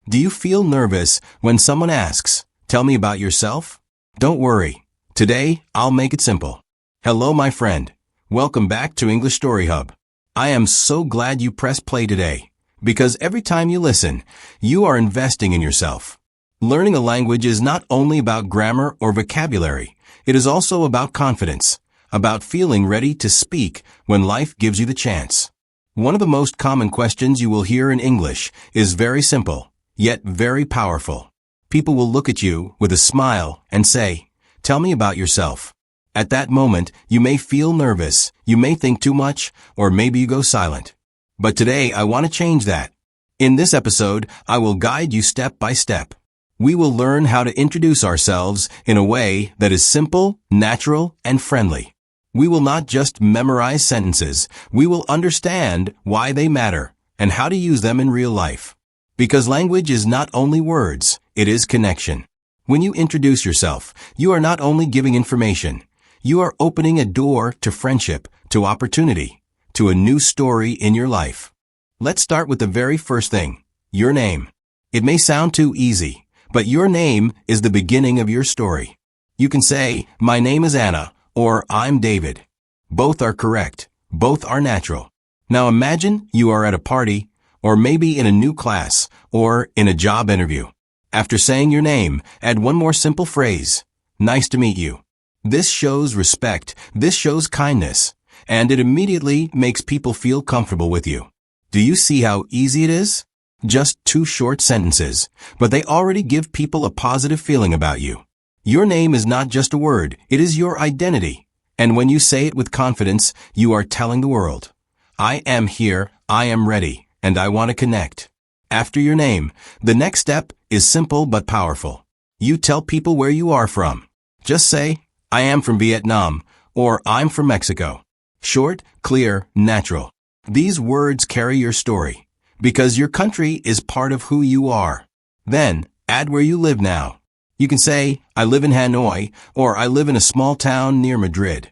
Do you feel nervous when someone asks, "Tell me about yourself"? Don't worry. Today, I'll make it simple. Hello, my friend. Welcome back to English Story Hub. I am so glad you pressed play today, because every time you listen, you are investing in yourself. Learning a language is not only about grammar or vocabulary, it is also about confidence, about feeling ready to speak when life gives you the chance. One of the most common questions you will hear in English is very simple, yet very powerful. People will look at you with a smile and say, "Tell me about yourself." At that moment, you may feel nervous, you may think too much, or maybe you go silent. But today, I want to change that. In this episode, I will guide you step by step. We will learn how to introduce ourselves in a way that is simple, natural, and friendly. We will not just memorize sentences, we will understand why they matter and how to use them in real life. Because language is not only words, it is connection. When you introduce yourself, you are not only giving information, you are opening a door to friendship, to opportunity, to a new story in your life. Let's start with the very first thing, your name. It may sound too easy, but your name is the beginning of your story. You can say, "My name is Anna," or "I'm David." Both are correct. Both are natural. Now imagine you are at a party, or maybe in a new class, or in a job interview. After saying your name, add one more simple phrase, "Nice to meet you." This shows respect, this shows kindness, and it immediately makes people feel comfortable with you. Do you see how easy it is? Just 2 short sentences, but they already give people a positive feeling about you. Your name is not just a word, it is your identity. And when you say it with confidence, you are telling the world, "I am here, I am ready, and I want to connect." After your name, the next step is simple but powerful. You tell people where you are from. Just say, "I am from Vietnam," or "I'm from Mexico." Short, clear, natural. These words carry your story, because your country is part of who you are. Then, add where you live now. You can say, "I live in Hanoi," or "I live in a small town near Madrid."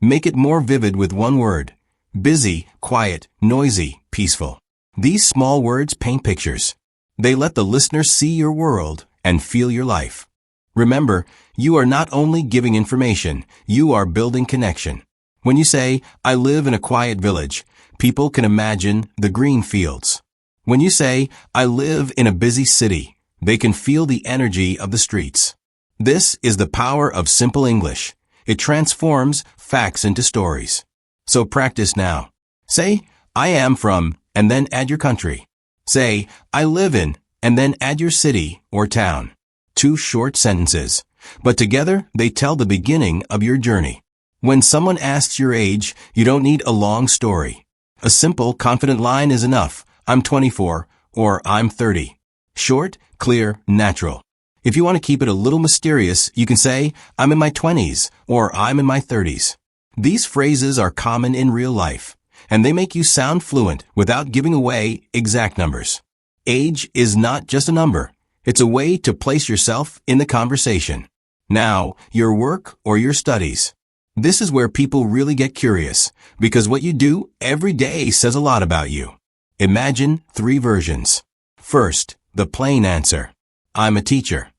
Make it more vivid with one word. Busy, quiet, noisy, peaceful. These small words paint pictures. They let the listener see your world and feel your life. Remember, you are not only giving information, you are building connection. When you say, "I live in a quiet village," people can imagine the green fields. When you say, "I live in a busy city," they can feel the energy of the streets. This is the power of simple English. It transforms facts into stories. So practice now. Say, "I am from," and then add your country. Say, "I live in," and then add your city or town. 2 short sentences, but together they tell the beginning of your journey. When someone asks your age, you don't need a long story. A simple, confident line is enough. "I'm 24," or "I'm 30." Short, clear, natural. If you want to keep it a little mysterious, you can say, "I'm in my 20s," or "I'm in my 30s." These phrases are common in real life, and they make you sound fluent without giving away exact numbers. Age is not just a number. It's a way to place yourself in the conversation. Now, your work or your studies. This is where people really get curious, because what you do every day says a lot about you. Imagine 3 versions. First, the plain answer. "I'm a teacher."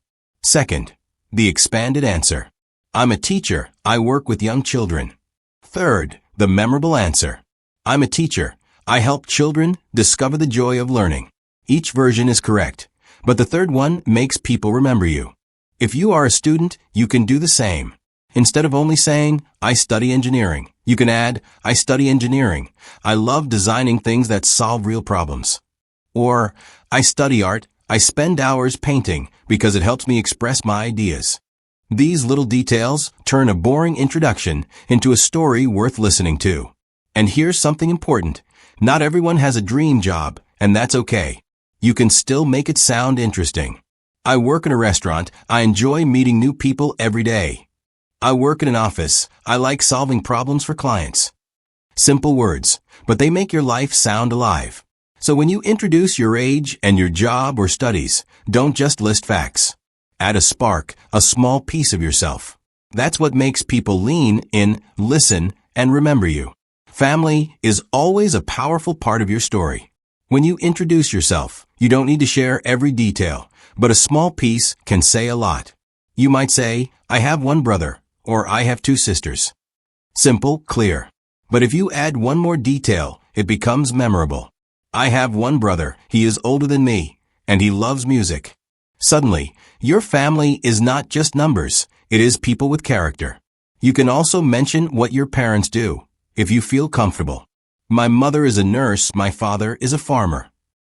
Second, the expanded answer. "I'm a teacher, I work with young children." Third, the memorable answer. "I'm a teacher, I help children discover the joy of learning." Each version is correct, but the third one makes people remember you. If you are a student, you can do the same. Instead of only saying, "I study engineering," you can add, "I study engineering. I love designing things that solve real problems." Or, "I study art. I spend hours painting because it helps me express my ideas." These little details turn a boring introduction into a story worth listening to. And here's something important. Not everyone has a dream job, and that's okay. You can still make it sound interesting. "I work in a restaurant. I enjoy meeting new people every day." "I work in an office. I like solving problems for clients." Simple words, but they make your life sound alive. So when you introduce your age and your job or studies, don't just list facts. Add a spark, a small piece of yourself. That's what makes people lean in, listen, and remember you. Family is always a powerful part of your story. When you introduce yourself, You don't need to share every detail, but a small piece can say a lot. You might say, I have one brother, or I have two sisters. Simple, clear. But if you add one more detail, it becomes memorable. I have one brother, he is older than me, and he loves music. Suddenly, your family is not just numbers, it is people with character. You can also mention what your parents do, if you feel comfortable. My mother is a nurse, my father is a farmer.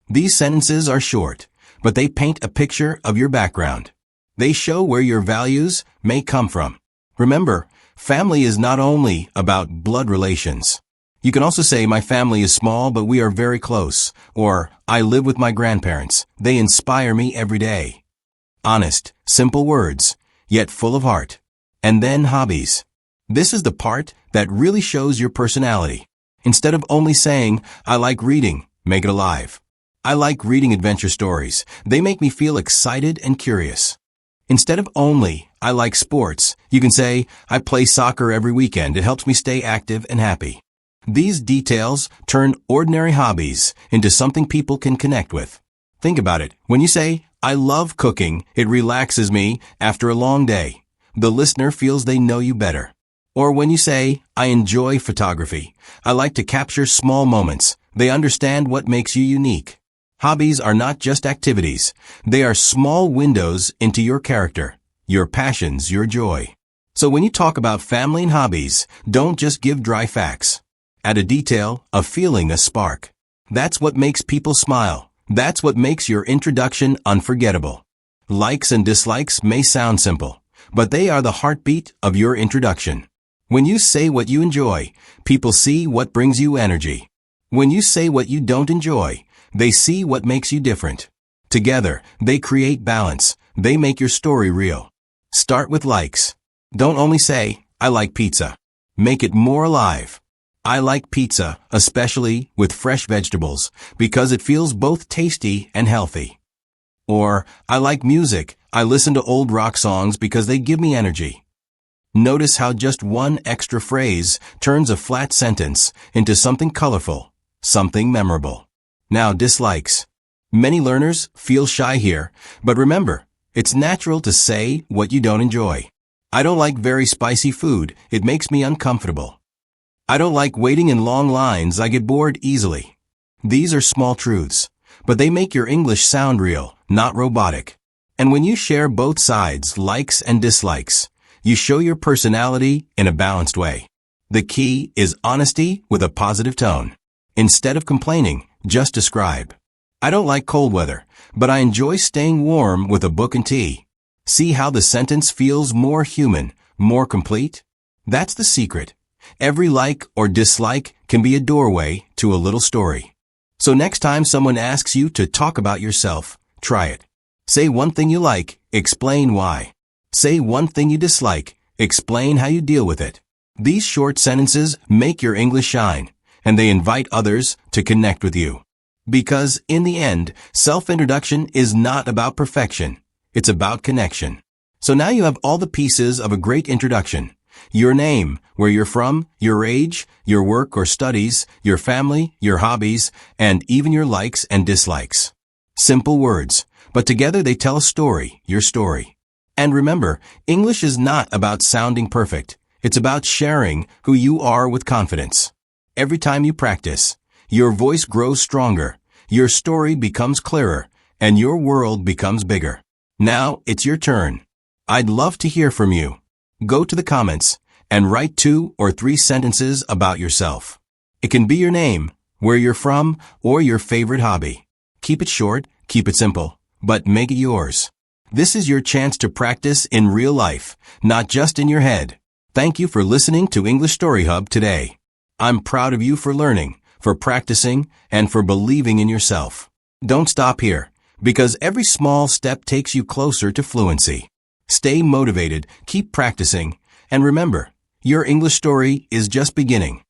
These sentences are short, but they paint a picture of your background. They show where your values may come from. Remember, family is not only about blood relations. You can also say, my family is small, but we are very close. Or, I live with my grandparents. They inspire me every day. Honest, simple words, yet full of heart. And then hobbies. This is the part that really shows your personality. Instead of only saying, I like reading, make it alive. I like reading adventure stories. They make me feel excited and curious. Instead of only, I like sports, you can say, I play soccer every weekend. It helps me stay active and happy. These details turn ordinary hobbies into something people can connect with. Think about it. When you say, I love cooking, it relaxes me after a long day. The listener feels they know you better. Or when you say, I enjoy photography. I like to capture small moments. They understand what makes you unique. Hobbies are not just activities. They are small windows into your character, your passions, your joy. So when you talk about family and hobbies, don't just give dry facts. Add a detail, a feeling, a spark. That's what makes people smile. That's what makes your introduction unforgettable. Likes and dislikes may sound simple, but they are the heartbeat of your introduction. When you say what you enjoy, people see what brings you energy. When you say what you don't enjoy, they see what makes you different. Together, they create balance. They make your story real. Start with likes. Don't only say, I like pizza. Make it more alive. I like pizza, especially with fresh vegetables, because it feels both tasty and healthy. Or, I like music. I listen to old rock songs because they give me energy. Notice how just one extra phrase turns a flat sentence into something colorful, something memorable. Now, dislikes. Many learners feel shy here, but remember, it's natural to say what you don't enjoy. I don't like very spicy food. It makes me uncomfortable. I don't like waiting in long lines. I get bored easily. These are small truths, but they make your English sound real, not robotic. And when you share both sides, likes and dislikes, you show your personality in a balanced way. The key is honesty with a positive tone. Instead of complaining, just describe. I don't like cold weather, but I enjoy staying warm with a book and tea. See how the sentence feels more human, more complete? That's the secret. Every like or dislike can be a doorway to a little story. So next time someone asks you to talk about yourself, try it. Say one thing you like, explain why. Say one thing you dislike, explain how you deal with it. These short sentences make your English shine, and they invite others to connect with you. Because, in the end, self-introduction is not about perfection. It's about connection. So now you have all the pieces of a great introduction. Your name, where you're from, your age, your work or studies, your family, your hobbies, and even your likes and dislikes. Simple words, but together they tell a story, your story. And remember, English is not about sounding perfect. It's about sharing who you are with confidence. Every time you practice, your voice grows stronger, your story becomes clearer, and your world becomes bigger. Now it's your turn. I'd love to hear from you. Go to the comments and write 2 or 3 sentences about yourself. It can be your name, where you're from, or your favorite hobby. Keep it short, keep it simple, but make it yours. This is your chance to practice in real life, not just in your head. Thank you for listening to English Story Hub today. I'm proud of you for learning, for practicing, and for believing in yourself. Don't stop here, because every small step takes you closer to fluency. Stay motivated, keep practicing, and remember, your English story is just beginning.